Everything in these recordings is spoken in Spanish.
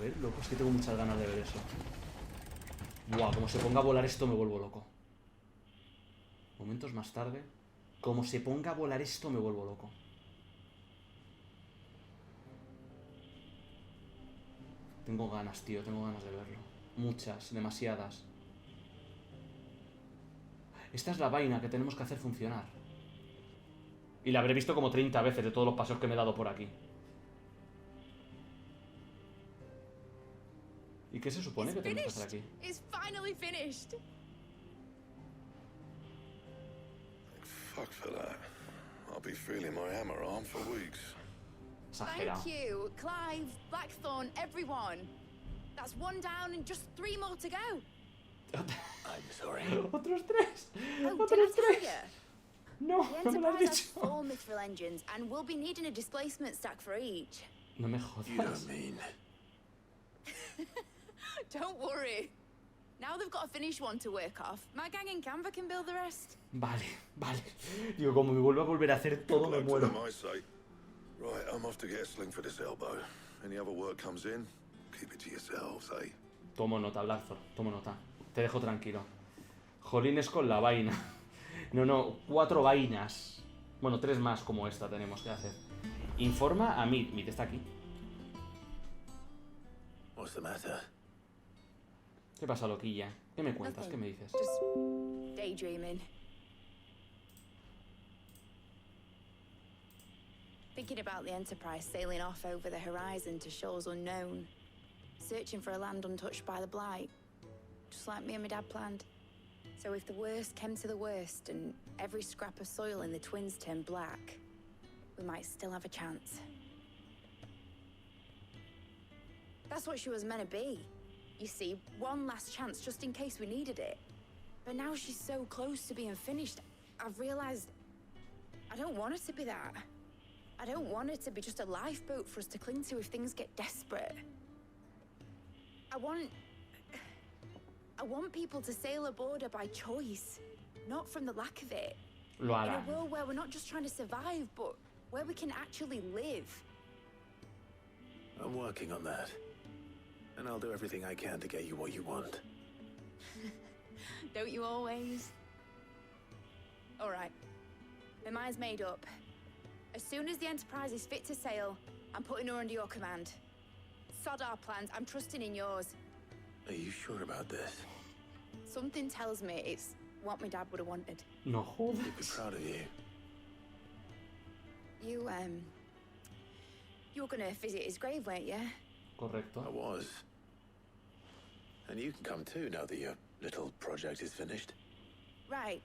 ver, loco, es que tengo muchas ganas de ver eso. Buah, como se ponga a volar esto me vuelvo loco. Momentos más tarde. Como se ponga a volar esto me vuelvo loco. Tengo ganas, tío, tengo ganas de verlo. Muchas, demasiadas. Esta es la vaina que tenemos que hacer funcionar. Y la habré visto como 30 veces de todos los pasos que me he dado por aquí. ¿Y qué se supone que tenemos que hacer aquí? Fuck for that. I'll be feeling my hammer arm for weeks. Exagerado. Thank you, Clive, Blackthorn, everyone. That's one down and just 3 more to go. I'm sorry. Otros 3. Oh, Otros did I tell 3. you? No, The no me lo has Enterprise has dicho. 4 mithril engines, and we'll be needing a displacement stack for each. No me You jodas. don't mean... Don't worry. Now they've got a finished one to work off. My gang in Canva can build the rest. Vale, vale. Digo, como me vuelvo a volver a hacer todo, me Like to muero. them, I say. Right, I'm off to get a sling for this elbow. Any other work comes in, keep it to yourselves, eh? Tomo nota, Blackthorn, tomo nota. Te dejo tranquilo. Jolines con la vaina. No, no, 4 vainas. Bueno, 3 más como esta tenemos que hacer. Informa a Meet. Meet está aquí. What's the matter? ¿Qué pasa, loquilla? ¿Qué me cuentas? ¿Qué me dices? Just daydreaming. Thinking about the Enterprise sailing off over the horizon to shores unknown. Searching for a land untouched by the Blight. Just like me and my dad planned. So if the worst came to the worst and every scrap of soil in the Twins turned black, we might still have a chance. That's what she was meant to be. You see, one last chance just in case we needed it. But now she's so close to being finished, I've realized I don't want it to be that. I don't want it to be just a lifeboat for us to cling to if things get desperate. I want people to sail aboard her by choice, not from the lack of it. Lo In a harán. world where we're not just trying to survive, but where we can actually live. I'm working on that. And I'll do everything I can to get you what you want. Don't you always? All right. My mind's made up. As soon as the Enterprise is fit to sail, I'm putting her under your command. Sod our plans, I'm trusting in yours. Are you sure about this? Something tells me it's what my dad would have wanted. No He'd be jodas. proud of you. You were gonna visit his grave, weren't you? I Correcto. was. And you can come too now that your little project is finished. Right.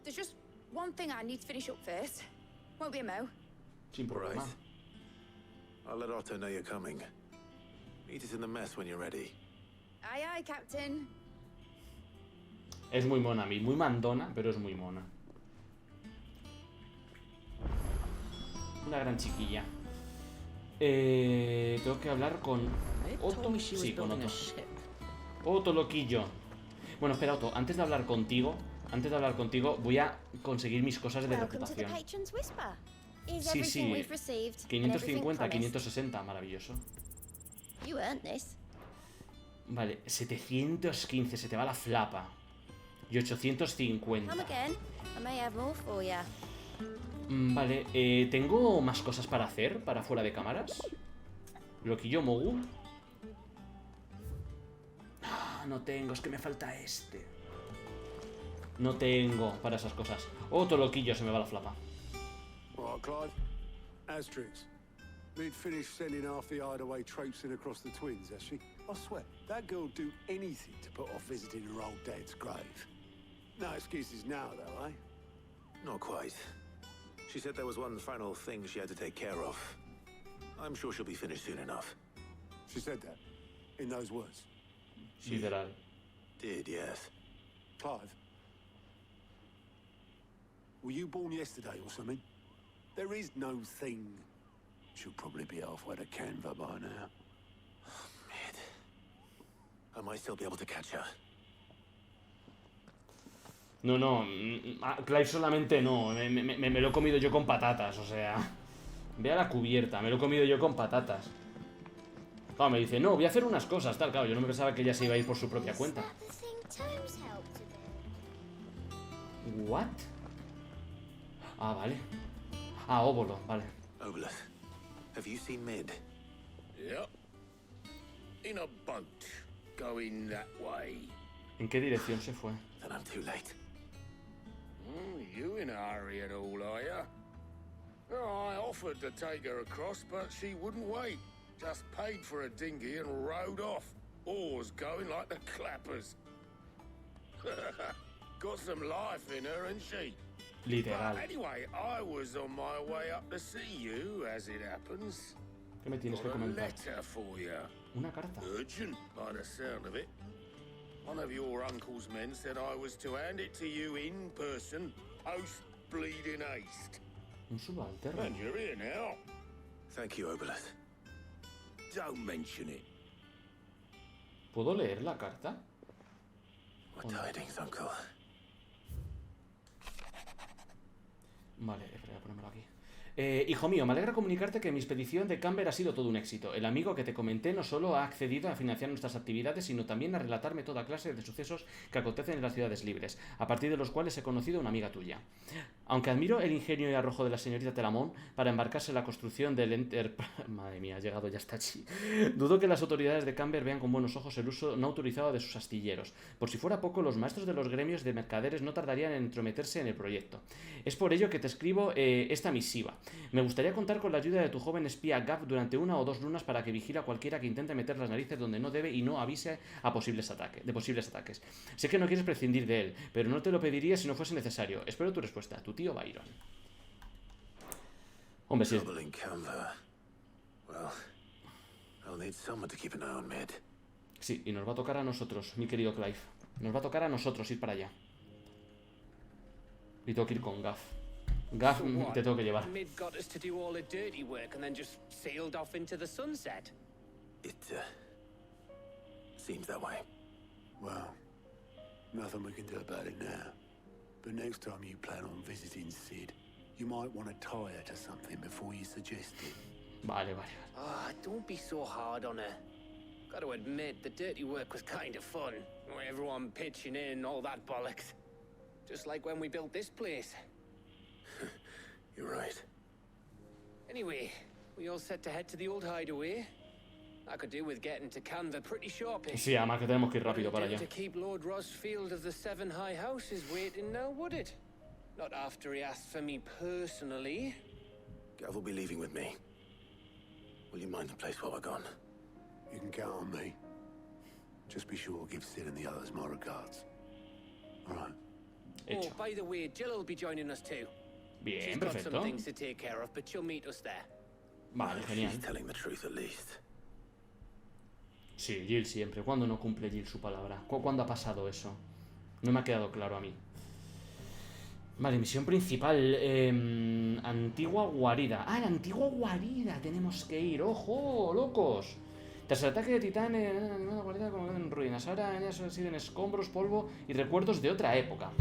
There's just one thing I need to finish up first. Won't be a mo. Sin All right. problema. I'll let Otto know you're coming. Meet us in the mess when you're ready. Aye, aye, Captain. Es muy mona, muy mandona, pero es muy mona. Una gran chiquilla. Tengo que hablar con Otto. Sí, con Otto. Otto, loquillo. Bueno, espera, Otto, antes de hablar contigo, voy a conseguir mis cosas de reputación. Sí, sí. 550, 560, maravilloso. Vale, 715, se te va la flapa. Y 850. Vale, ¿tengo más cosas para hacer para fuera de cámaras? Loquillo Mogu. Ah, no tengo, es que me falta este. No tengo para esas cosas. Otro loquillo, se me va la flapa. All right, Clive. Asterix. We'd finished sending half the hideaway traipsing across the Twins, has she? I swear, that girl'd do anything to put off visiting her old dad's grave. No excuses now, though, eh? Not quite. She said there was one final thing she had to take care of. I'm sure she'll be finished soon enough. She said that, in those words. Literal. Did, yes. Clive, were you born yesterday or something? There is no thing. She'll probably be halfway to Canva by now. Mid. I might still be able to catch her. No, no, Clive solamente no, me lo he comido yo con patatas, o sea. Ve a la cubierta, me lo he comido yo con patatas. Claro, me dice, no, voy a hacer unas cosas, tal. Claro, yo no me pensaba que ella se iba a ir por su propia cuenta. ¿What? Ah, vale. Ah, óvulo, vale. Obolus, have you seen Mid? Yep. In a boat, going that way. ¿En qué dirección se fue? Then I'm too late. You in a hurry at all, are ya? Oh, I offered to take her across, but she wouldn't wait. Just paid for a dinghy and rowed off. Oars going like the clappers. Got some life in her, ain't she? Literal. But anyway, I was on my way up to see you, as it happens. ¿Qué me tienes que Got a comentar? letter for you. Una carta. Urgent, by the sound of it. One of your uncle's men said I was to hand it to you in person, post bleeding haste. Un subalterno. And you're here now. Thank you, Obolus. Don't mention it. ¿Puedo leer la carta? What tidings, Uncle? Vale, espera, ponérmelo aquí. Hijo mío, me alegra comunicarte que mi expedición de Camber ha sido todo un éxito. El amigo que te comenté no solo ha accedido a financiar nuestras actividades, sino también a relatarme toda clase de sucesos que acontecen en las ciudades libres, a partir de los cuales he conocido a una amiga tuya. Aunque admiro el ingenio y arrojo de la señorita Telamón para embarcarse en la construcción del Madre mía, ha llegado ya hasta allí. Dudo que las autoridades de Camber vean con buenos ojos el uso no autorizado de sus astilleros. Por si fuera poco, los maestros de los gremios de mercaderes no tardarían en entrometerse en el proyecto. Es por ello que te escribo esta misiva. Me gustaría contar con la ayuda de tu joven espía Gav durante 1 o 2 lunas para que vigile a cualquiera que intente meter las narices donde no debe y no avise a posibles ataques. Sé que no quieres prescindir de él, pero no te lo pediría si no fuese necesario. Espero tu respuesta. Tu tío Byron. Hombre, sí. Trouble in Canva. Well, I'll need someone to keep an eye on Mid. Sí, y nos va a tocar a nosotros, mi querido Clive. Nos va a tocar a nosotros ir para allá. Y tengo que ir con Gav. Gav, te tengo que llevar. Mid got us to do all the dirty work and then just sailed off into the sunset. It, seems that way. Well, nothing we can do about it now. But next time you plan on visiting Sid, you might want to tie her to something before you suggest it. Vale, vale. Ah, don't be so hard on her. Got to admit, the dirty work was kind of fun. Everyone pitching in, all that bollocks. Just like when we built this place. You're right. Anyway, we all set to head to the old hideaway. I could do with getting to Canva pretty sharpish. Sí, además que tenemos que ir rápido para allá. To keep Lord Rosfield of the Seven High Houses waiting now, would it? Not after he asked for me personally. Gav will be leaving with me. Will you mind the place while we're gone? You can count on me. Just be sure to give Sid and the others my regards. All right. Hecho. Oh, by the way, Jill will be joining us too. Bien, She's got some perfecto. things to take care of, but she'll meet us there. Vale, genial. She's telling the truth at least. Sí, Jill siempre. ¿Cuándo no cumple Jill su palabra? ¿Cuándo ha pasado eso? No me ha quedado claro a mí. Vale, misión principal. Antigua guarida. Ah, la antigua guarida tenemos que ir. ¡Ojo, locos! Tras el ataque de Titán, animada guarida como en ruinas. Ahora en eso siguen escombros, polvo y recuerdos de otra época.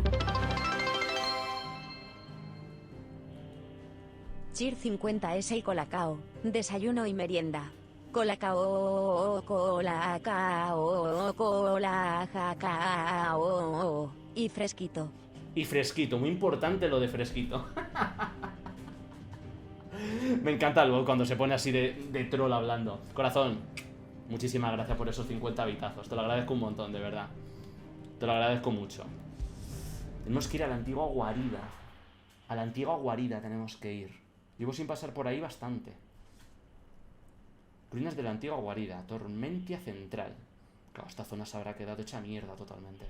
Cheer 50S y colacao. Desayuno y merienda. Colacao, colacao, colacao. Y fresquito. Y fresquito, muy importante lo de fresquito. Me encanta luego cuando se pone así de troll hablando. Corazón, muchísimas gracias por esos 50 bitazos. Te lo agradezco un montón, de verdad. Te lo agradezco mucho. Tenemos que ir a la antigua guarida. A la antigua guarida tenemos que ir. Llevo sin pasar por ahí bastante. Ruinas de la antigua guarida. Tormentia central. Claro, esta zona se habrá quedado hecha mierda totalmente.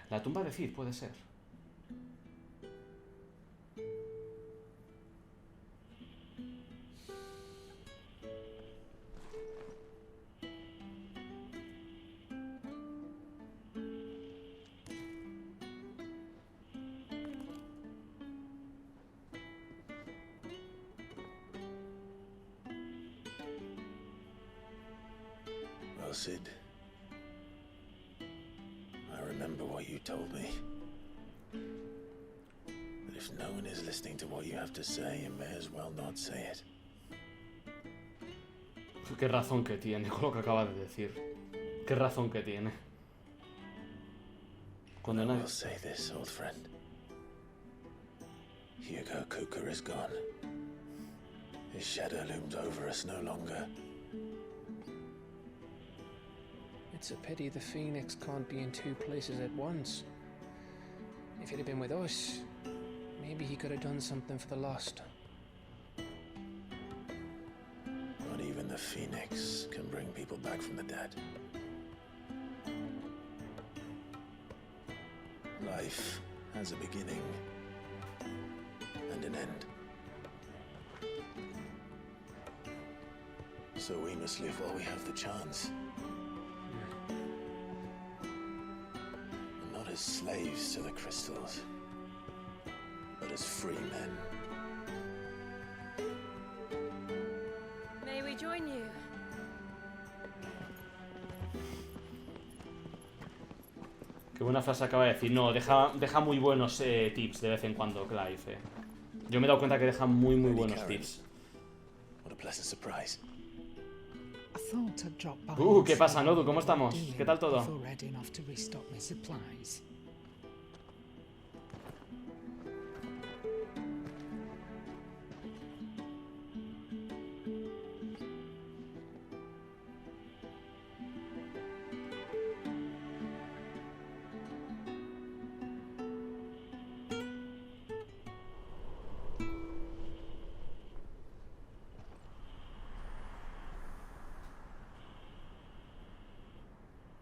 La tumba de Cid puede ser. Well, Sid, I remember what you told me. That if no one is listening to what you have to say and may as well not say it. Qué razón que tiene con lo que acaba de decir. Qué razón que tiene. Cuando I nadie... will say this, old friend. Hugo Cooker is gone. His shadow looms over us no longer. It's a pity the Phoenix can't be in two places at once. If he'd have been with us, maybe he could have done something for the lost. Not even the Phoenix can bring people back from the dead. Life has a beginning and an end. So we must live while we have the chance. Not as slaves to the crystals, but as free men. May we join you? Qué buena frase acaba de decir. No, deja muy buenos tips de vez en cuando, Clive. Yo me he dado cuenta que deja muy buenos tips. What a pleasant surprise. ¿Qué pasa, Nodu? ¿Cómo estamos? ¿Qué tal todo?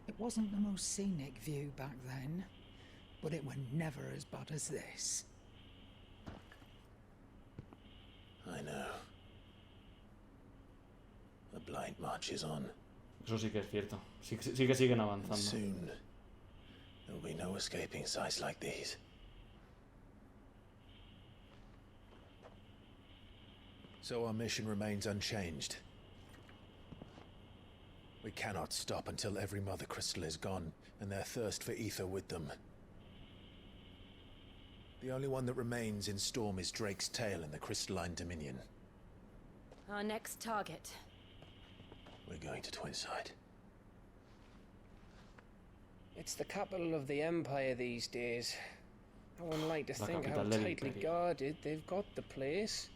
It wasn't the most scenic view back then, but it were never as bad as this. I know. The blind marches on. Eso sí que es cierto. Sí que siguen avanzando. Soon, there will be no escaping sights like these. So our mission remains unchanged. We cannot stop until every mother crystal is gone, and their thirst for ether with them. The only one that remains in Storm is Drake's tail in the crystalline dominion. Our next target. We're going to Twinside. It's the capital of the Empire these days. I wouldn't like to think how tightly guarded they've got the place.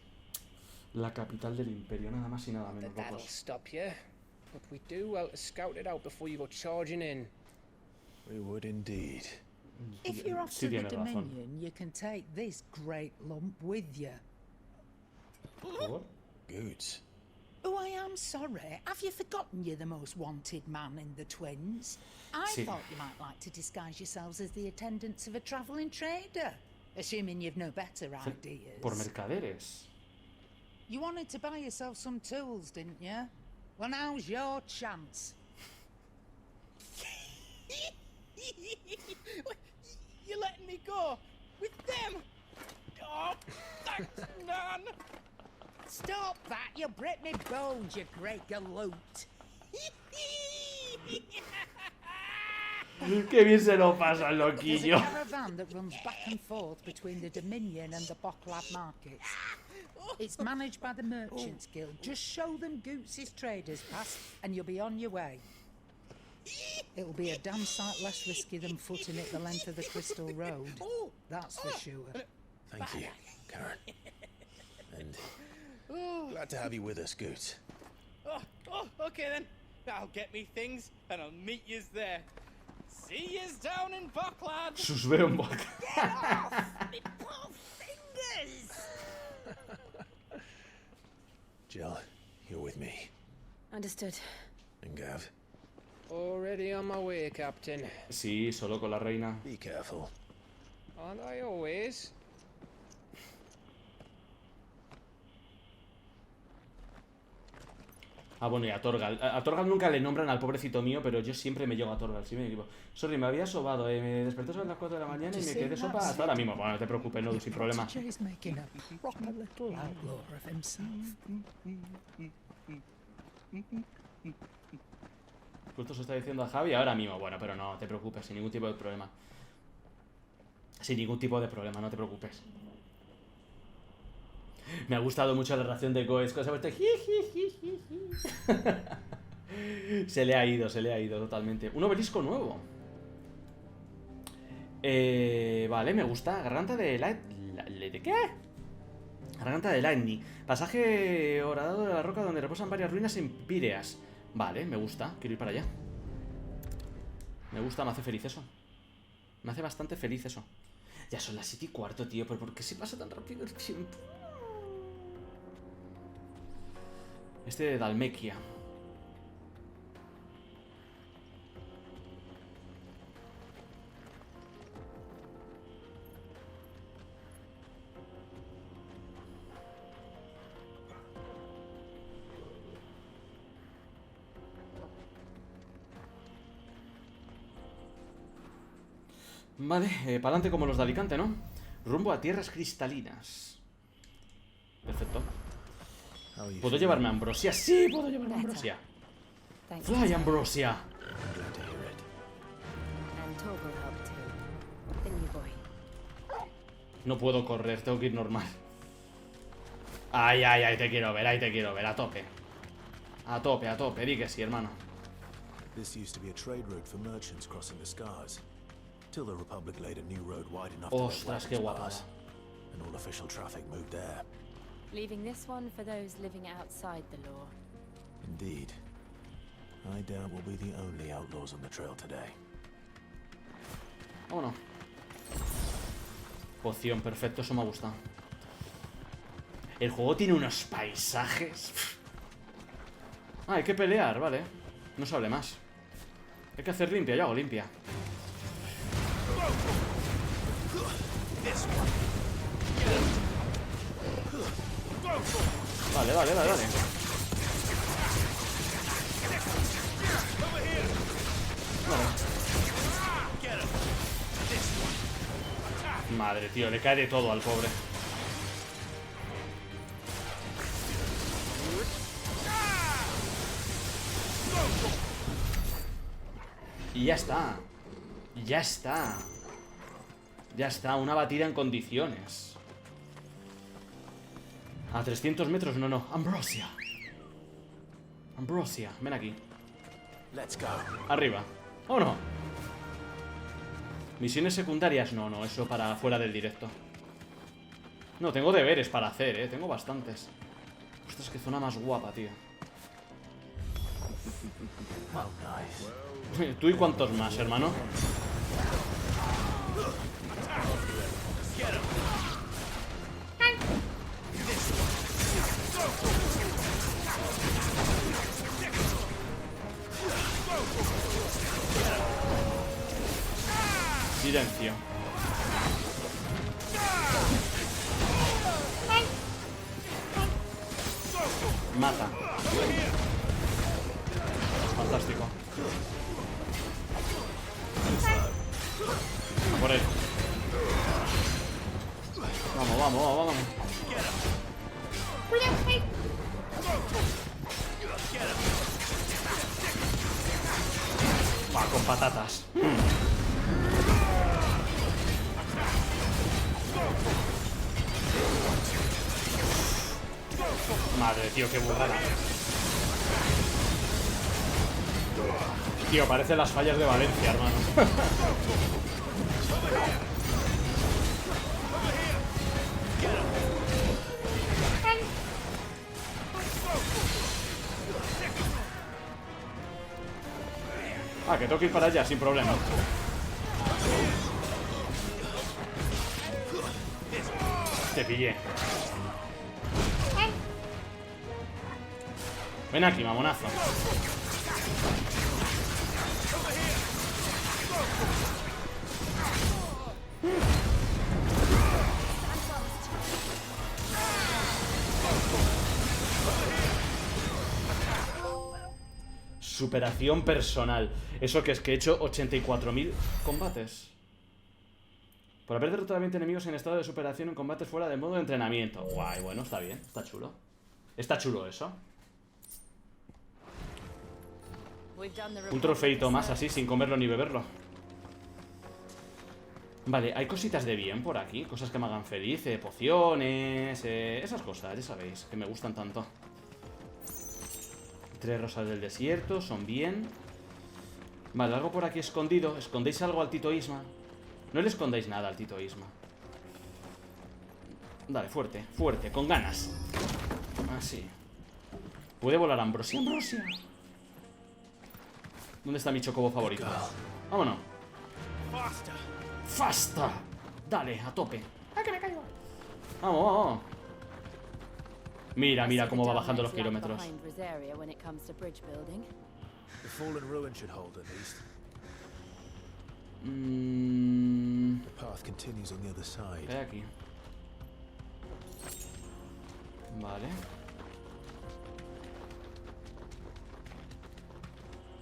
La capital del Imperio, nada más y nada menos. That'll stop you. But we do well to scout it out before you go charging in. We would indeed. If you're off to the Dominion, you can take this great lump with you. What? Goods. Oh, I am sorry. Have you forgotten you're the most wanted man in the Twins? I thought you might like to disguise yourselves as the attendants of a travelling trader, assuming you've no better ideas. Por mercaderes. You wanted to buy yourself some tools, didn't you? Well, now's your chance. You're letting me go with them? Oh, thanks, Nan. Stop that! You'll break me bones, you great galoot. Qué bien se lo pasa el loquillo. There's a caravan that runs back and forth between the Dominion and the Bocklab markets. It's managed by the Merchants Guild. Just show them Goots' traders pass and you'll be on your way. It'll be a damn sight less risky than footing it the length of the Crystal Road. That's for sure. Thank you, Karen. And glad to have you with us, Goots. Oh, okay then. I'll get me things and I'll meet yous there. See yous down in Bocklab. Sus veo en boca. Get off! Me poor fingers! Jill, you're with me. Understood. And Gav? Already on my way, Captain. Sí, solo con la reina. Be careful. Aren't I always? Ah, bueno, y a Torgal. A Torgal nunca le nombran al pobrecito mío, pero yo siempre me llego a Torgal. Sí, me equivoco. Sorry, me había sobado. Me desperté sobre las 4 de la mañana y me quedé sopa hasta ahora mismo. Bueno, no te preocupes, no, sin problema. Justo se está diciendo a Javi ahora mismo. Bueno, pero no te preocupes, sin ningún tipo de problema. Sin ningún tipo de problema, no te preocupes. Me ha gustado mucho la reacción de Goes. Se le ha ido totalmente. Un obelisco nuevo. Vale, me gusta. Garganta de ¿de qué? Garganta de Lightning. Pasaje horadado de la roca donde reposan varias ruinas empíreas. Vale, me gusta. Quiero ir para allá. Me gusta, me hace feliz eso. Me hace bastante feliz eso. Ya son las 7:15, tío. ¿Pero por qué se pasa tan rápido el tiempo? Este de Dalmequia. Vale, para adelante como los de Alicante, ¿no? Rumbo a tierras cristalinas. Perfecto. ¿Puedo llevarme a Ambrosia? ¡Sí! ¡Puedo llevarme a Ambrosia! ¡Fly, Ambrosia! No puedo correr, tengo que ir normal. Ay, ay, ay, te quiero ver, a tope. A tope, a tope, di que sí, hermano. This used to be a trade route for merchants crossing the scars. Till the Republic laid a new road wide enough to Ostras, qué guapas. and all official traffic moved there. Leaving this one for those living outside the law. Indeed. I doubt we'll be the only outlaws on the trail today. ¿O no? Poción, perfecto, eso me ha gustado. El juego tiene unos paisajes. Ah, hay que pelear, vale. No se hable más. Hay que hacer limpia, yo hago limpia. Vale, vale, vale, vale. Madre, tío, le cae de todo al pobre. Y ya está. Ya está. Ya está, una batida en condiciones. A 300 metros, no. Ambrosia. Ambrosia, ven aquí. Let's go. Arriba. ¿O no? Misiones secundarias, no, eso para fuera del directo. No, tengo deberes para hacer, tengo bastantes. Ostras, qué zona más guapa, tío. ¿Tú y cuántos más, hermano? Silencio. Mata. Fantástico. A por él. Vamos. Va, con patatas. Madre, tío, qué burrada. Tío, parecen las fallas de Valencia, hermano. Ah, que tengo que ir para allá sin problema. Te pillé. Ven aquí, mamonazo. Superación personal. Eso que es que he hecho 84.000 combates. Por haber derrotado a 20 enemigos en estado de superación en combates fuera de modo de entrenamiento. Guay, bueno, está bien, está chulo. Está chulo eso. Un trofeito más así, sin comerlo ni beberlo. Vale, hay cositas de bien por aquí. Cosas que me hagan feliz, pociones, esas cosas, ya sabéis, que me gustan tanto. 3 rosas del desierto, son bien. Vale, algo por aquí escondido. ¿Escondéis algo al Tito Isma? No le escondáis nada al Tito Isma. Dale, fuerte, fuerte, con ganas. Así. Puede volar Ambrosia. ¡Ambrosia! ¿Dónde está mi chocobo favorito? Vámonos. ¡Fasta! Dale, a tope. ¡Ah, que me caigo! Vamos, vamos. Mira, mira cómo va bajando los kilómetros. The fallen ruin should hold at least. The path continues on the other side. Ve aquí. Vale.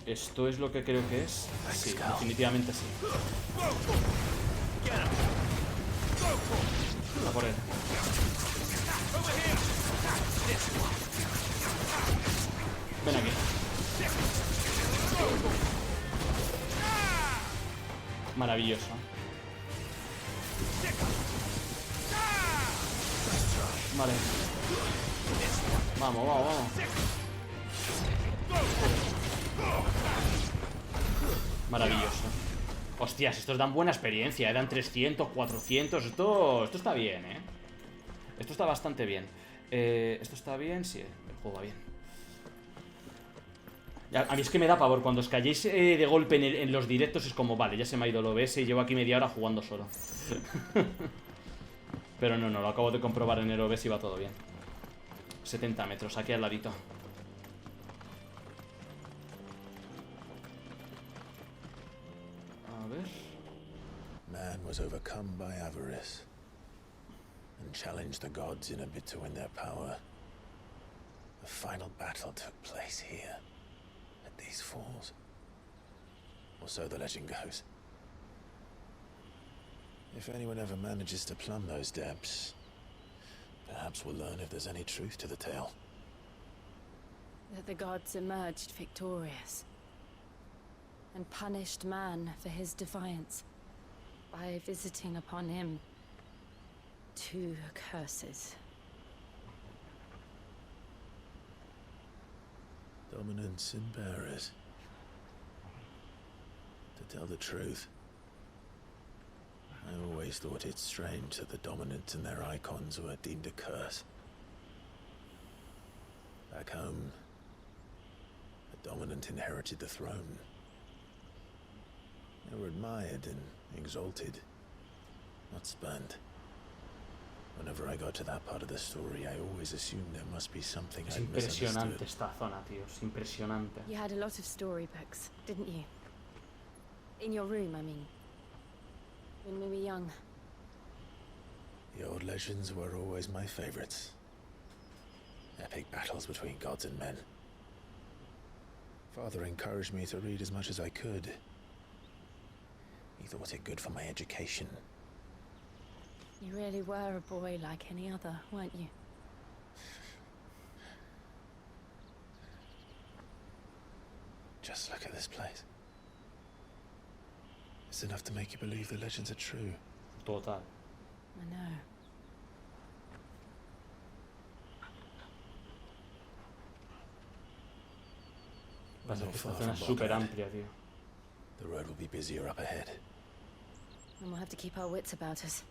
¿Esto es lo que creo que es? Sí, definitivamente sí. A por él. Ven aquí. Maravilloso. Vale. Vamos, vamos, vamos. Maravilloso. Hostias, estos dan buena experiencia, dan 300, 400. Esto está bien, ¿eh? Esto está bastante bien. ¿Esto está bien? Sí, el juego va bien. A mí es que me da pavor. Cuando os calléis de golpe en los directos es como, vale, ya se me ha ido el OBS y llevo aquí media hora jugando solo. Pero no, lo acabo de comprobar en el OBS y va todo bien. 70 metros, aquí al ladito. A ver. Man was overcome by avarice and challenged the gods in a bid to win their power. The final battle took place here, at these falls. Or so the legend goes. If anyone ever manages to plumb those depths, perhaps we'll learn if there's any truth to the tale. That the gods emerged victorious and punished man for his defiance by visiting upon him 2 curses. Dominants and bearers. To tell the truth, I always thought it strange that the dominants and their icons were deemed a curse. Back home, the dominant inherited the throne. They were admired and exalted, not spurned. Whenever I got to that part of the story, I always assumed there must be something Es I'd impresionante misunderstood. esta zona, tío. Es impresionante. You had a lot of storybooks, didn't you? In your room, I mean. When we were young. The old legends were always my favorites. Epic battles between gods and men. Father encouraged me to read as much as I could. He thought it good for my education. You really were a boy like any other, weren't you? Just look at this place. It's enough to make you believe the legends are true. Total. I know. Pasa que esta zona es súper amplia, tío. The road will be busier up ahead. And we'll have to keep our wits about us.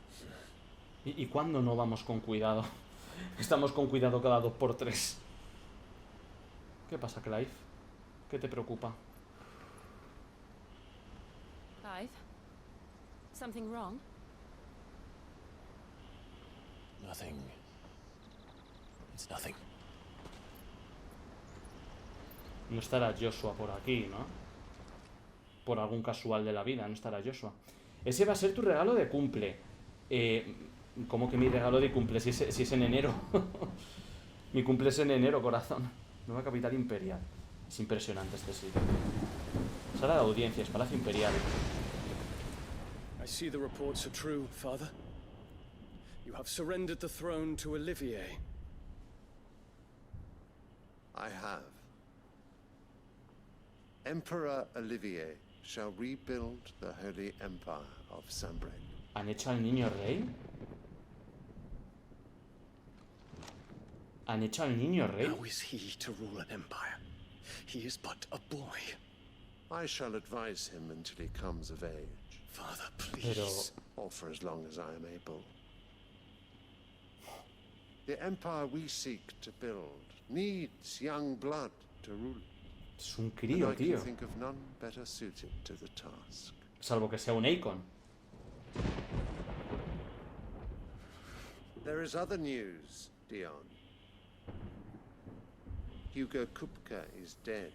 ¿Y cuándo no vamos con cuidado? Estamos con cuidado cada 2×3. ¿Qué pasa, Clive? ¿Qué te preocupa? Clive? Something wrong? Nothing. It's nothing. No estará Joshua por aquí, ¿no? Por algún casual de la vida, no estará Joshua. Ese va a ser tu regalo de cumple. ¿Cómo que mi regalo de cumple? Si es en enero. Mi cumple es en enero, corazón. Nueva capital imperial. Es impresionante este sitio. Sala de audiencias, Palacio Imperial. I see the reports are true, Father. You have surrendered the throne to Olivier. I have. Emperor Olivier shall rebuild the Holy Empire of Sanbreque. ¿Han hecho al niño rey? ¿Han hecho al niño rey? How is he to rule an empire? He is but a boy. I shall advise him until he comes of age. Father, please. Or for as long as I am able. The empire we seek to build needs young blood to rule it. Es un crío, and I tío. can think of none better suited to the task. Salvo que sea un Akon. There is other news, Dion. Hugo Kupka is dead,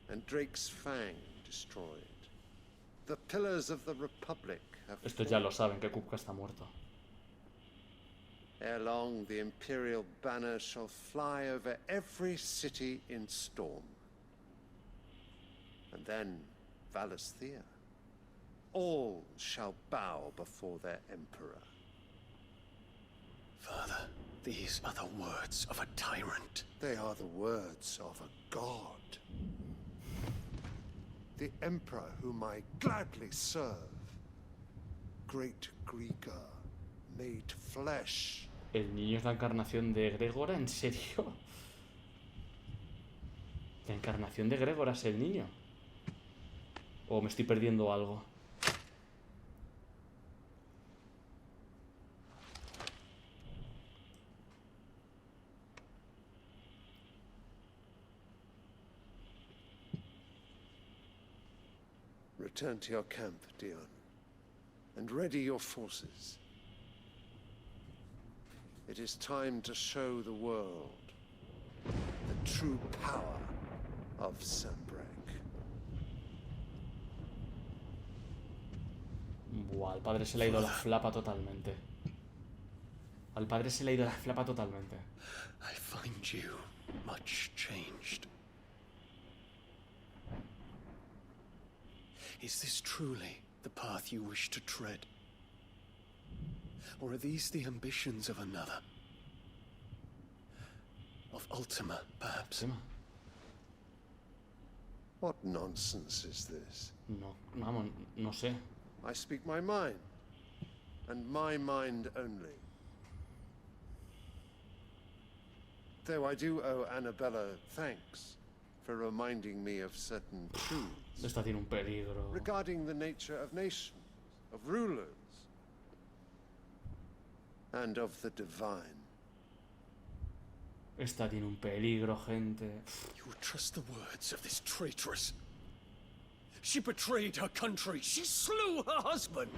and Drake's Fang destroyed. The pillars of the Republic have Estos ya lo saben, que Kupka está muerto. Ere long, the Imperial banner shall fly over every city in Storm. And then, Valisthea. All shall bow before their Emperor. Father, these are the words of a tyrant. They are the words of a god. The Emperor whom I gladly serve. Great Grieger, made flesh. ¿El niño es la encarnación de Gregora? ¿En serio? ¿La encarnación de Gregora es el niño? ¿O me estoy perdiendo algo? Return to your camp, Dion, and ready your forces. It is time to show the world the true power of Sanbreque. Buah, al padre se le ha ido la flapa totalmente. Al padre se le ha ido la flapa totalmente. I find you much changed. Is this truly the path you wish to tread? Or are these the ambitions of another? Of Ultima, perhaps? What nonsense is this? No, vamos, no sé. I speak my mind, and my mind only. Though I do owe Annabella thanks for reminding me of certain truths. Está tiene un peligro. Regarding the nature of nations, of rulers, and of the divine. Esta tiene un peligro, gente. You would trust the words of this traitress? She betrayed her country. She slew her husband.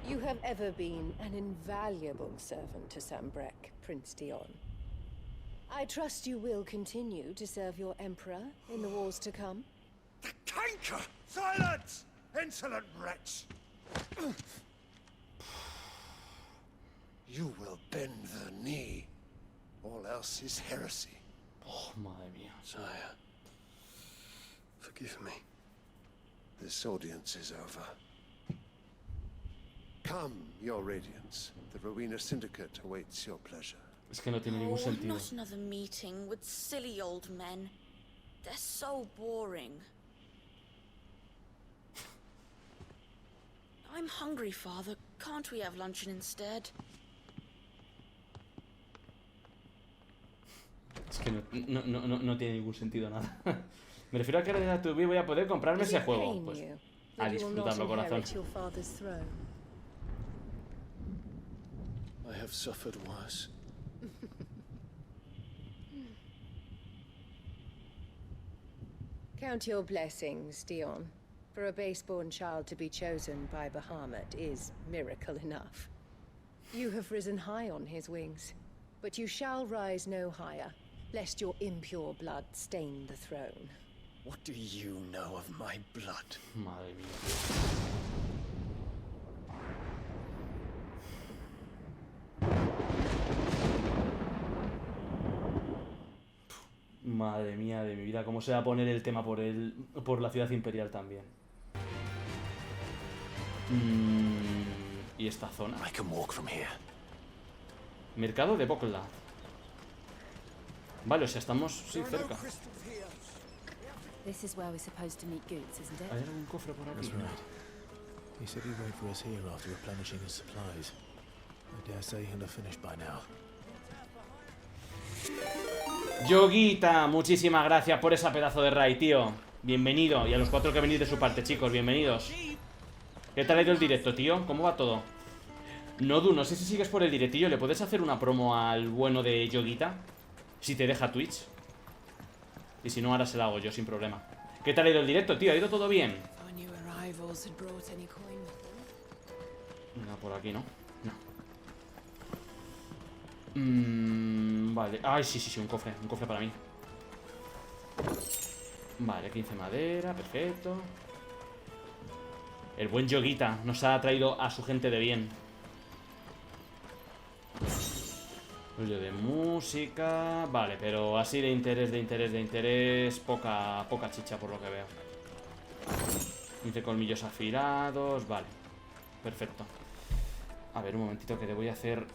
You have ever been an invaluable servant to Sanbreque, Prince Dion. I trust you will continue to serve your Emperor in the wars to come. The canker! Silence! Insolent wretch! You will bend the knee. All else is heresy. Oh, madre mía. Sire, forgive me. This audience is over. Come, your radiance. The Rowena Syndicate awaits your pleasure. Es que no tiene ningún sentido. Not another meeting with silly old men. They're so boring. I'm hungry, Father. Can't we have luncheon instead? Es que no tiene ningún sentido nada. Me refiero a que ahora tu voy a poder comprarme ese juego. Pues a disfrutarlo, corazón. I have suffered worse. Count your blessings, Dion. For a base-born child to be chosen by Bahamut is miracle enough. You have risen high on his wings, but you shall rise no higher, lest your impure blood stain the throne. What do you know of my blood? Madre mía. Madre mía de mi vida, cómo se va a poner el tema por la ciudad imperial también. Y esta zona. I can walk from here. Mercado de Bocla. Vale, o sea, estamos cerca. This is where we're supposed to meet Goots, isn't it? ¿Hay algún cofre por aquí? He said he'd wait for us here after replenishing his supplies. I dare say he'll have finished by now. Yoguita, muchísimas gracias por esa pedazo de raid, tío. Bienvenido. Y a los 4 que venís de su parte, chicos, bienvenidos. ¿Qué tal ha ido el directo, tío? ¿Cómo va todo? Nodu, no sé si sigues por el directillo. ¿Le puedes hacer una promo al bueno de Yoguita? Si te deja Twitch. Y si no, ahora se la hago yo sin problema. ¿Qué tal ha ido el directo, tío? ¿Ha ido todo bien? No, por aquí no. No. Vale. Ay, sí, un cofre para mí. Vale, 15 madera, perfecto. El buen Yoguita nos ha traído a su gente de bien. Rollo de música. Vale, pero así de interés. Poca chicha por lo que veo. 15 colmillos afilados. Vale, perfecto. A ver, un momentito que te voy a hacer.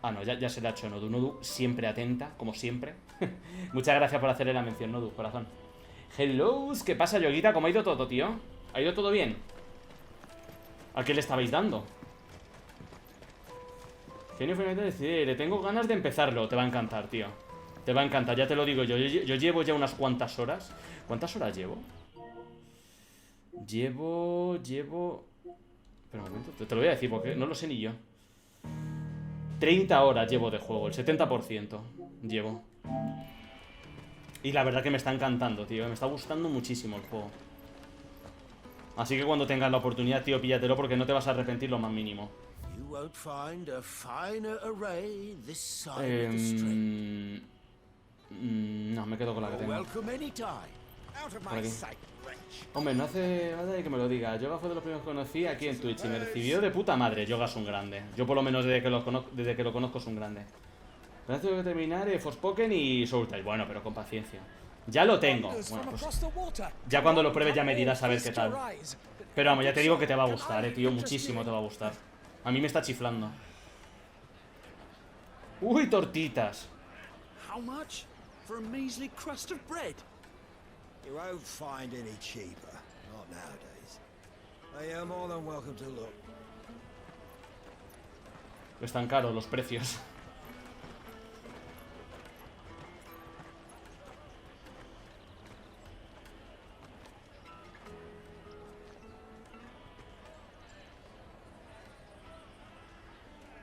Ah, no, ya se le ha hecho Nodu. Nodu siempre atenta, como siempre. Muchas gracias por hacerle la mención, Nodu, corazón. Hello, ¿qué pasa, Yoguita? ¿Cómo ha ido todo, tío? ¿Ha ido todo bien? ¿A qué le estabais dando? Genio finalmente decidir. Le tengo ganas de empezarlo. Te va a encantar, tío. Te va a encantar, ya te lo digo yo. Yo llevo ya unas cuantas horas. ¿Cuántas horas llevo? Llevo... Espera un momento, te lo voy a decir porque no lo sé ni yo. 30 horas llevo de juego, el 70% llevo. Y la verdad que me está encantando, tío. Me está gustando muchísimo el juego. Así que cuando tengas la oportunidad, tío, píllatelo porque no te vas a arrepentir lo más mínimo. No, me quedo con la que tengo. Por aquí. Hombre, no hace nada de que me lo diga. Yoga fue de los primeros que conocí aquí en Twitch y me recibió de puta madre. Yoga es un grande. Yo por lo menos desde que lo conozco es un grande. Pero tengo que terminar Forspoken y Soultide. Bueno, pero con paciencia. Ya lo tengo. Bueno, pues ya cuando lo pruebes ya me dirás a ver qué tal. Pero vamos, ya te digo que te va a gustar, tío. Muchísimo te va a gustar. A mí me está chiflando. Uy, tortitas. How much for a measly crust of bread? You won't find any cheaper, not nowadays. They are more than welcome to look. Están caros los precios.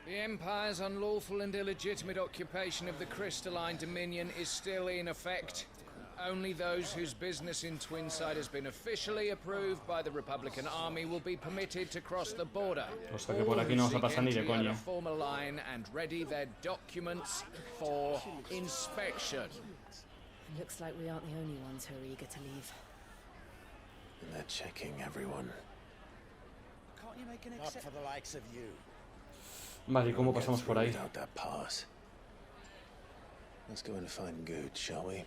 The Empire's unlawful and illegitimate occupation of the crystalline dominion is still in effect. Only those whose business in Twinside has been officially approved by the Republican Army will be permitted to cross the border. O sea que por aquí no vas a pasar ni de coña. Form a line and ready their documents for inspection. Looks like we aren't the only ones who are eager to leave. They're checking everyone. Can't you make an exception? Not for the likes of you. Vale, ¿y cómo pasamos por ahí? Let's go and find Gooch, shall we?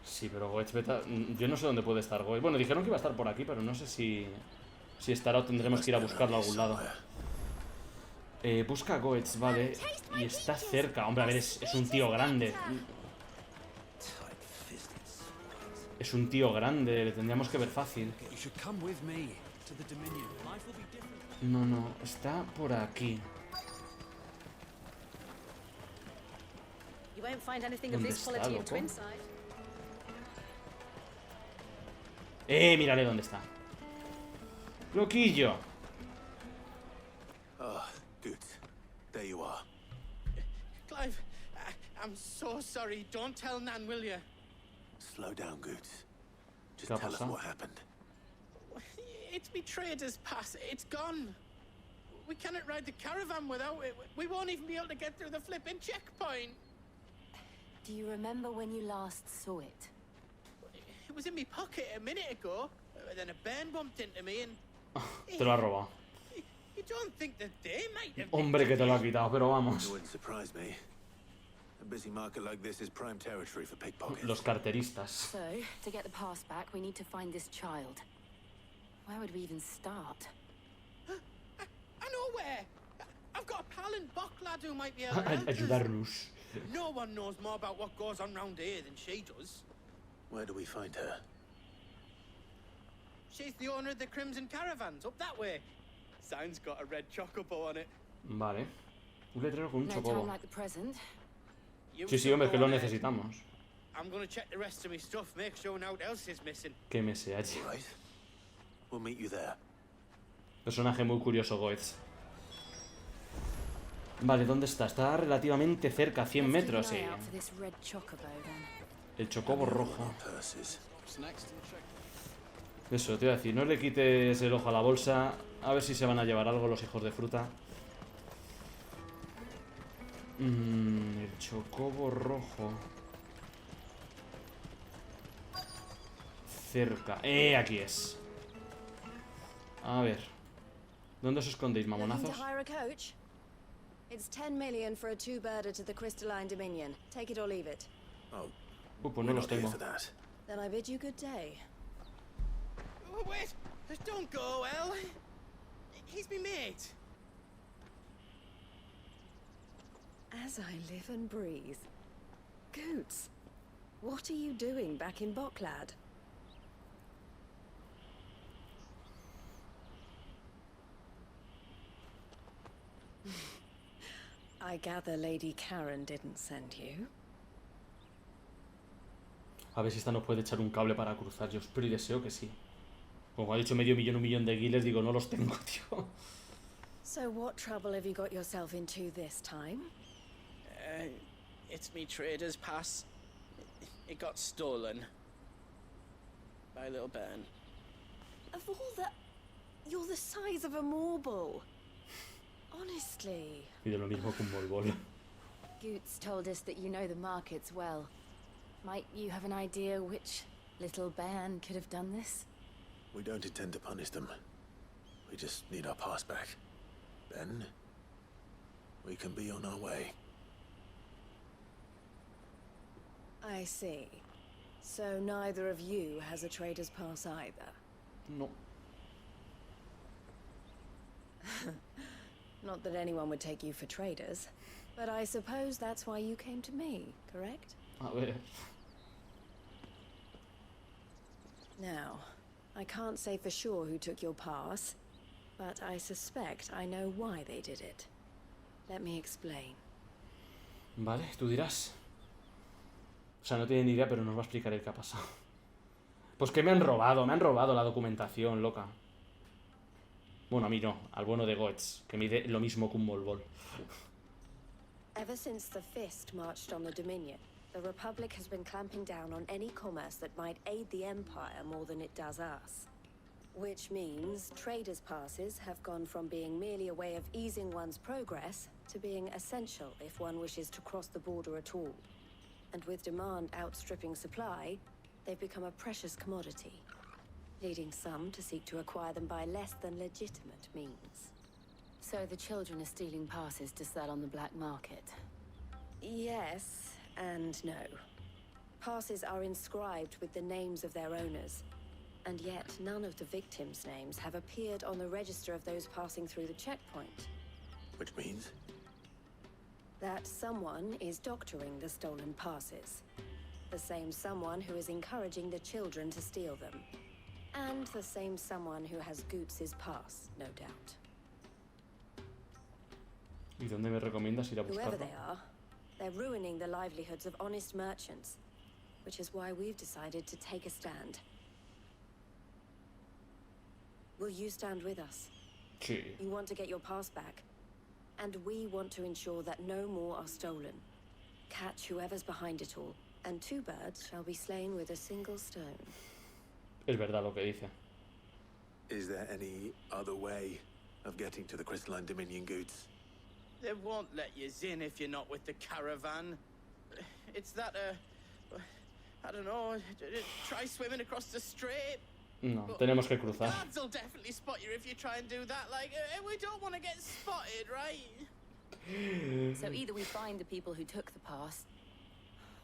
Sí, pero Goetz beta... Yo no sé dónde puede estar Goetz. Bueno, dijeron que iba a estar por aquí, pero no sé si estará o tendremos que ir a buscarlo a algún lado. Busca a Goetz, vale. Y está cerca. Hombre, a ver, es un tío grande. Es un tío grande, le tendríamos que ver fácil. No, está por aquí. ¿Dónde está, loco? Mírale dónde está. Loquillo. Oh, good. There you are. Clive, I'm so sorry. Don't tell Nan, will you? Slow down, Goots. Just tell us what happened. It's betrayed us, Pass. It's gone. We cannot ride the caravan without it. We won't even be able to get through the flipping checkpoint. Do you remember when you last saw it? It was in my pocket a minute ago. Then a bairn bumped into me and... Te lo ha robado. You don't think that they might have... Hombre, que te lo ha quitado, pero vamos. Los carteristas. So, to get the pass back, we need to find this child. Where would we even start? I know where. I've got a pal in Bocklad who might be able to help us. Ayudarnos. No one knows more about what goes on round here than she does. Where do we find her? She's the owner of the Crimson Caravans, up that way. Sign's got a red chocobo on it. Vale. Un letrero con un No time chocobo. like the present. Sí, sí, hombre, es que lo necesitamos. I'm gonna check the rest of my stuff, make sure no one else is missing. Que me se halle. Right. We'll meet you there. Personaje muy curioso, Goetz. Vale, ¿dónde está? Está relativamente cerca, 100 metros, sí. El chocobo rojo. Eso, te iba a decir, no le quites el ojo a la bolsa. A ver si se van a llevar algo los hijos de fruta. El chocobo rojo. Cerca. Aquí es. A ver. ¿Dónde os escondéis, mamonazos? It's 10 million for a two-birder to the Crystalline Dominion. Take it or leave it. Oh, pues no los tengo. Then I bid you good day. Oh, wait! Don't go, El. He's my mate. As I live and breathe. Goots, what are you doing back in Boklad? I gather Lady Karen didn't send you. A ver si esta nos puede echar un cable para cruzar. Yo espero y deseo que sí. Como ha dicho medio millón, 1 millón de guiles, digo, no los tengo, tío. So what trouble have you got yourself into this time? It's me trader's pass. It got stolen. By a little bairn. Of all the... You're the size of a marble. Honestly. Y de lo mismo que un bolbol. Goots told us that you know the markets well. Might you have an idea which little bairn could have done this? We don't intend to punish them. We just need our pass back. Then, we can be on our way. I see. So neither of you has a trader's pass either? No. Not that anyone would take you for traders, but I suppose that's why you came to me, correct? A ver. Now, I can't say for sure who took your pass, but I suspect I know why they did it. Let me explain. Vale, tú dirás. O sea, no tiene ni idea, pero nos va a explicar el que ha pasado. Pues que me han robado la documentación, loca. Bueno, a mí no, al bueno de Goetz, que mide lo mismo que un bolbol. Ever since the Fist marched on the Dominion, the Republic has been clamping down on any commerce that might aid the Empire more than it does us. Which means traders' passes have gone from being merely a way of easing one's progress to being essential if one wishes to cross the border at all. And with demand outstripping supply, they've become a precious commodity, leading some to seek to acquire them by less than legitimate means. So the children are stealing passes to sell on the black market? Yes and no. Passes are inscribed with the names of their owners, and yet none of the victims' names have appeared on the register of those passing through the checkpoint. Which means? That someone is doctoring the stolen passes. The same someone who is encouraging the children to steal them. And the same someone who has Goots' pass, no doubt. ¿Y dónde me recomiendas ir a Whoever buscarlo? they are, they're ruining the livelihoods of honest merchants, which is why we've decided to take a stand. Will you stand with us? Sí. You want to get your pass back, and we want to ensure that no more are stolen. Catch whoever's behind it all, and 2 birds shall be slain with a single stone. Es verdad lo que dice. Is there any other way of getting to the Crystalline Dominion, Goots? They won't let you in if you're not with the caravan. It's that, I don't know, try swimming across the strait. No, tenemos que cruzar. Guards will definitely spot you if you try and do that. Like, we don't want to get spotted, right? So either we find the people who took the pass,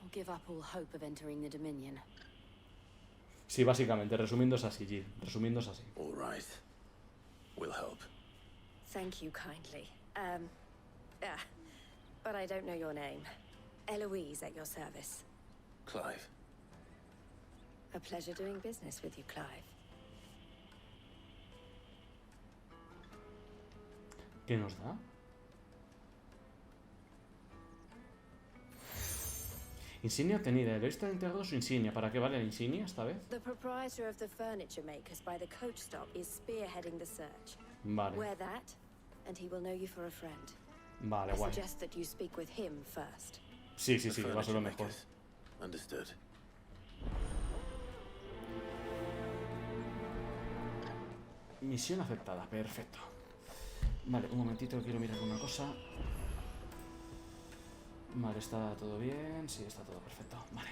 or give up all hope of entering the Dominion. Sí, básicamente, resumiendo es así, Jill. Resumiendo es así. All right. We'll help. Thank you kindly. But I don't know your name. Eloise at your service. Clive. A pleasure doing business with you, Clive. ¿Qué nos da? Insignia obtenida. El lista ha entregado su insignia. ¿Para qué vale la insignia esta vez? The proprietor of the furniture makers by the coach stop is spearheading the search. Vale. Wear that, and he will know you for a friend. Vale, I guay. suggest that you speak with him first. Sí, va a ser lo mejor. Understood. Misión aceptada, perfecto. Vale, un momentito, quiero mirar una cosa. Vale, está todo bien. Sí, está todo perfecto. Vale.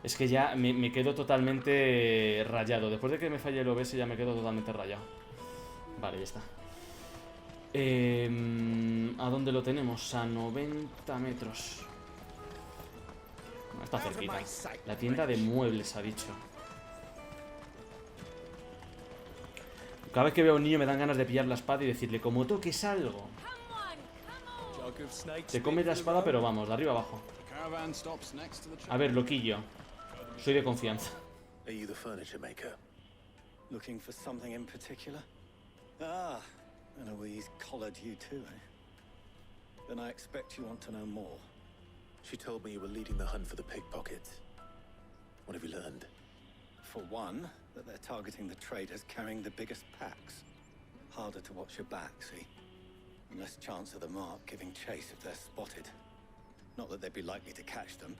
Es que ya me quedo totalmente rayado. Después de que me falle el OBS ya me quedo totalmente rayado. Vale, ya está. ¿A dónde lo tenemos? A 90 metros. Está cerquita. La tienda de muebles, ha dicho. Cada vez que veo a un niño me dan ganas de pillar la espada y decirle, como toques algo. Te comes la espada, pero vamos, de arriba abajo. A ver, loquillo. Soy de confianza. Are you the furniture maker? Looking for something in particular? Ah, Eloise collared you too, eh? Then I expect you want to know more. She told me you were leading the hunt for the pickpockets. What have you learned? For one, that they're targeting the traders carrying the biggest packs. Harder to watch your back, see? And less chance of the mark giving chase if they're spotted. Not that they'd be likely to catch them.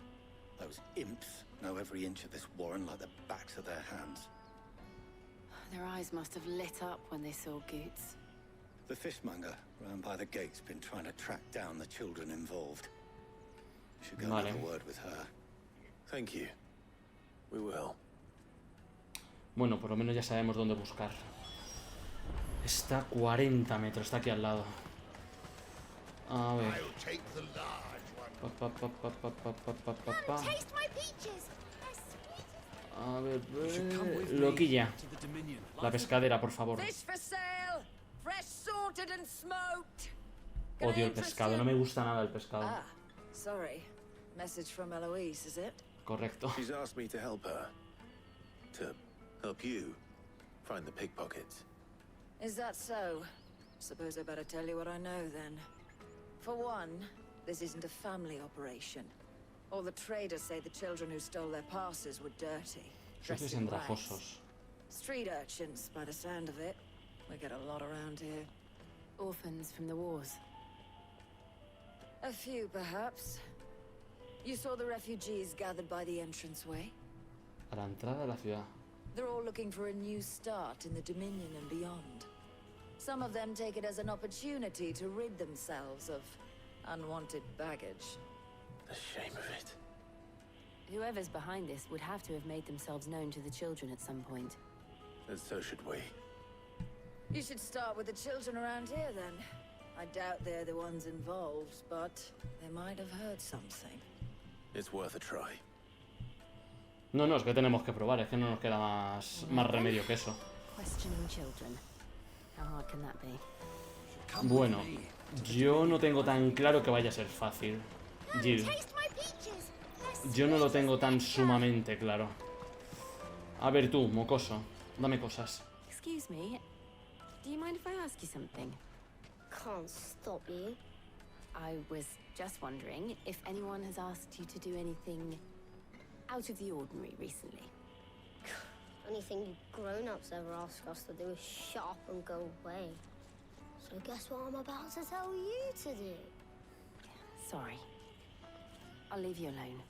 Those imps know every inch of this warren like the backs of their hands. Their eyes must have lit up when they saw Goots. The fishmonger round by the gate's been trying to track down the children involved. You should go have a word with her. Thank you. We will. Bueno, por lo menos ya sabemos dónde buscar. Está a 40 metros, está aquí al lado. A ver. A ver, loquilla. La pescadera, por favor. Odio el pescado, no me gusta nada el pescado. Sorry. Message from Eloise, is it? Correcto. She's asked me to help her. To help you find the pickpockets. Is that so? Suppose I better tell you what I know then. For one, this isn't a family operation. All the traders say the children who stole their passes were dirty. Dressed in rags. Street urchins, by the sound of it. We get a lot around here. Orphans from the wars. A few, perhaps. You saw the refugees gathered by the entranceway? A la entrada de la ciudad. They're all looking for a new start in the Dominion and beyond. Some of them take it as an opportunity to rid themselves of unwanted baggage. The shame of it. Whoever's behind this would have to have made themselves known to the children at some point. And so should we. You should start with the children around here, then. I doubt they're the ones involved, but they might have heard something. It's worth a try. No, es que tenemos que probar, es que no nos queda más remedio que eso. Bueno, yo no tengo tan claro que vaya a ser fácil. Jill. Yo no lo tengo tan sumamente claro. A ver tú, mocoso, dame cosas. Excuse me, do you mind if I ask you something? Can't stop you. I was just wondering if anyone has asked you to do anything out of the ordinary recently. Anything you grown-ups ever ask us to do is shut up and go away. So guess what I'm about to tell you to do? Sorry. I'll leave you alone.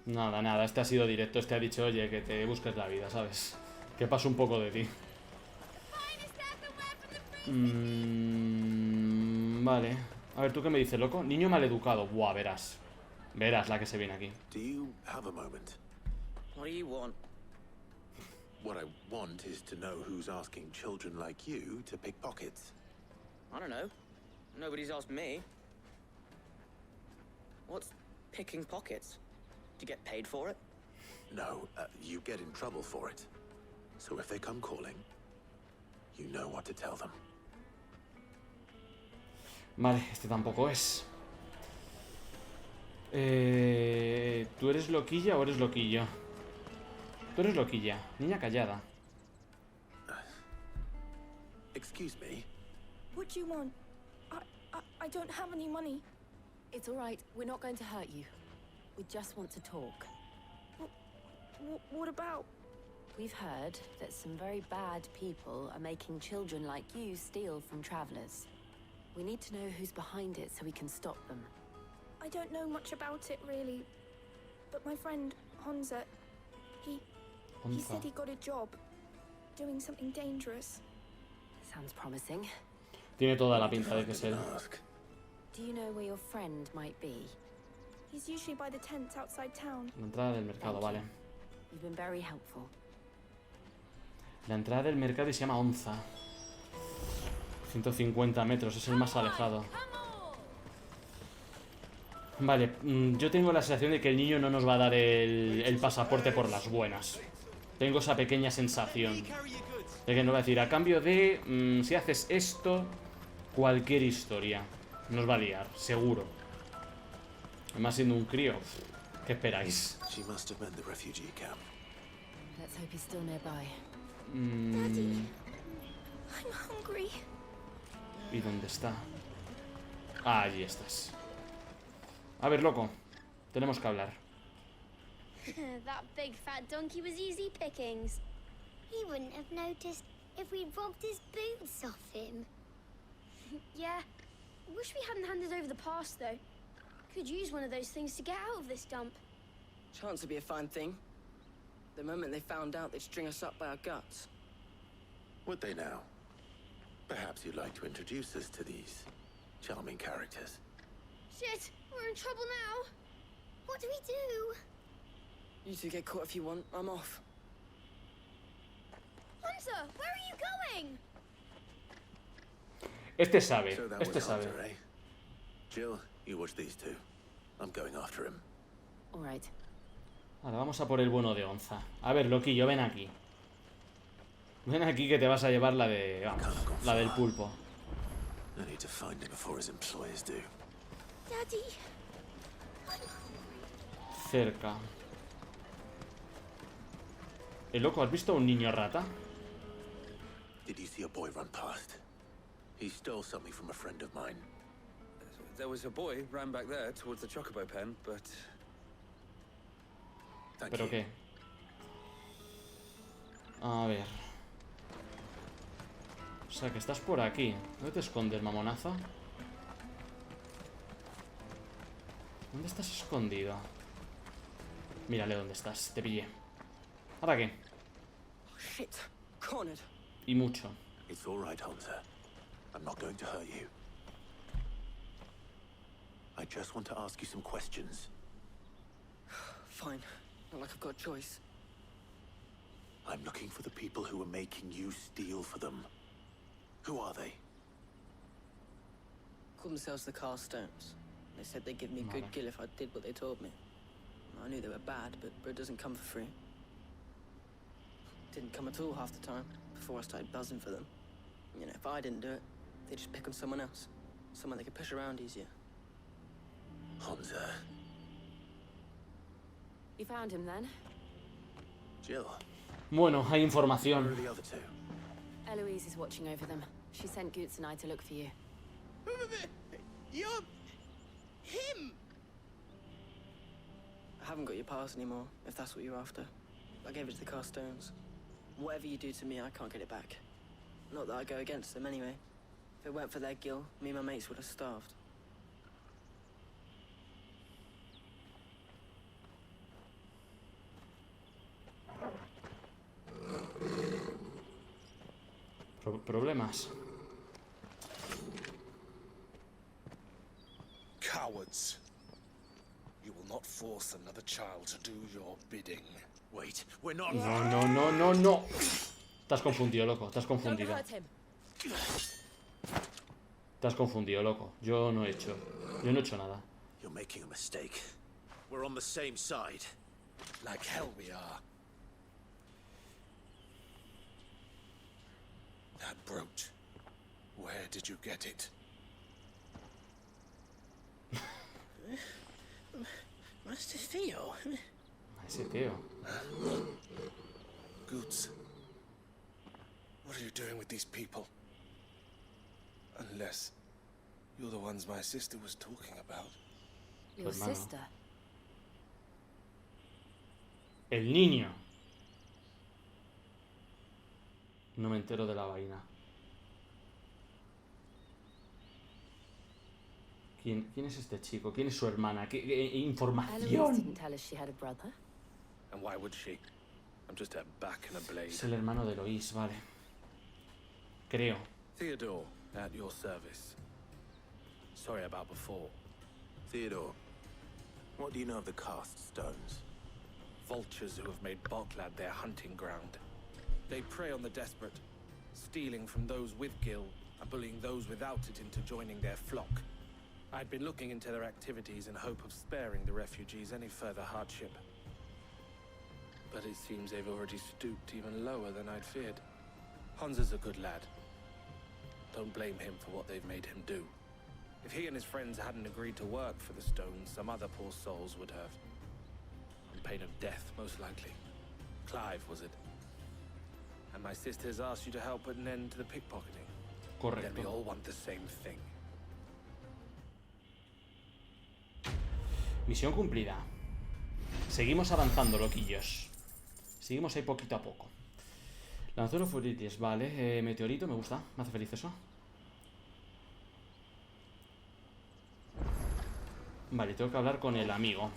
Nada, este ha sido directo, este ha dicho, oye, que te busques la vida, ¿sabes? Que paso un poco de ti. Vale. A ver, ¿tú qué me dices, loco? Niño maleducado. Buah, verás. Verás la que se viene aquí. Do you have a moment? What do you want? What I want is to know who's asking children like you to pick pockets. I don't know. Nobody's asked me. What's picking pockets? Do you get paid for it? No, you get in trouble for it. So if they come calling, you know what to tell them. Vale, este tampoco es. ¿Tú eres loquilla o eres loquillo? Tú eres loquilla, niña callada. Excuse me? What do you want? I don't have any money. It's all right. We're not going to hurt you. We just want to talk. What about? We've heard that some very bad people are making children like you steal from travelers. We need to know who's behind it so we can stop them. I don't know much about it, really. But my friend, Honza, he said he got a job doing something dangerous. Sounds promising. Tiene toda la pinta de que es él. Do you know where your friend might be? He's usually by the tents outside town. La entrada del mercado, vale. You've been very helpful. La entrada del mercado y se llama Onza. 150 metros, es el más alejado. Vale, yo tengo la sensación de que el niño no nos va a dar el pasaporte por las buenas. Tengo esa pequeña sensación de que nos va a decir, a cambio de, si haces esto, cualquier historia. Nos va a liar, seguro. Además siendo un crío, ¿qué esperáis? She must have meant the refugee camp. Let's hope he's still nearby. Daddy, I'm hungry. ¿Y dónde está? Ah, allí estás. A ver, loco, tenemos que hablar. That big fat donkey was easy pickings. He wouldn't have noticed if we'd robbed his boots off him. Yeah. Wish we hadn't handed over the pass, though. Could use one of those things to get out of this dump. Chance would be a fine thing. The moment they found out, they'd string us up by our guts. Would they now? Perhaps you'd like to introduce us to these charming characters. Shit, we're in trouble now. What do we do? You two get caught if you want. I'm off. Hunter, where are you going? Este sabe, So that este was sabe. Hunter, eh? Jill, you watch these two. I'm going after him. All right. Ahora vamos a por el bueno de Onza. A ver, loquillo, ven aquí. Ven aquí que te vas a llevar la de... Vamos, la del pulpo. I need to find him before his employers do. Daddy. Cerca. Loco, ¿has visto a un niño rata? Did you see a boy run past? He stole something from a friend of mine. There was a boy ran back there towards the chocobo pen, but... ¿Pero qué? A ver. O sea, que estás por aquí. ¿Dónde te escondes, mamonaza? ¿Dónde estás escondido? Mírale dónde estás. Te pillé. ¿Ahora qué? Shit. Cornered. Y mucho. It's all right, Hunter. I'm not going to hurt you. I just want to ask you some questions. Fine. Not like I've got a choice. I'm looking for the people who are making you steal for them. Who are they? Called themselves the Castellanos. They said they'd give me a good gill if I did what they told me. I knew they were bad, but bread doesn't come for free. Didn't come at all half the time, before I started buzzing for them. You know, if I didn't do it, they'd just pick on someone else. Someone they could push around easier. Hunter. You found him then? Jill. Bueno, hay información. Where are the other two? Eloise is watching over them. She sent Goots and I to look for you. You're... him! I haven't got your pass anymore, if that's what you're after. I gave it to the Castellanos. Whatever you do to me, I can't get it back. Not that I go against them anyway. If it weren't for their gill, me and my mates would have starved. Problemas. Cowards. You will not force another child to do your bidding. Wait, we're not... No. Te has confundido, loco. Te has confundido. Te has confundido, loco. Yo no he hecho nada. You're making a mistake. We're on the same side. Like hell we are. That brooch. Where did you get it? Master Theo. Ese tío. Goots. What are you doing with these people? Unless you're the ones my sister was talking about. Your sister? El niño. No me entero de la vaina. ¿Quién es este chico? ¿Quién es su hermana? ¿Qué información? didn't tell us she had a brother. And why would she? I'm just her back in a blade. Es el hermano de Eloise, vale. Creo. Theodore, at your service. Sorry about before. Theodore, what do you know of the cast stones? Vultures who have made Boklad their hunting ground. They prey on the desperate, stealing from those with gil and bullying those without it into joining their flock. I'd been looking into their activities in hope of sparing the refugees any further hardship. But it seems they've already stooped even lower than I'd feared. Hansa's a good lad. Don't blame him for what they've made him do. If he and his friends hadn't agreed to work for the stones, some other poor souls would have. On pain of death, most likely. Clive, was it? And my sisters asked you to help put an end to the pickpocketing. Correcto. Then we all want the same thing. Misión cumplida. Seguimos avanzando, loquillos. Seguimos ahí poquito a poco. Lanzador Furitis, vale. Meteorito, me gusta. Me hace feliz eso. Vale, tengo que hablar con el amigo.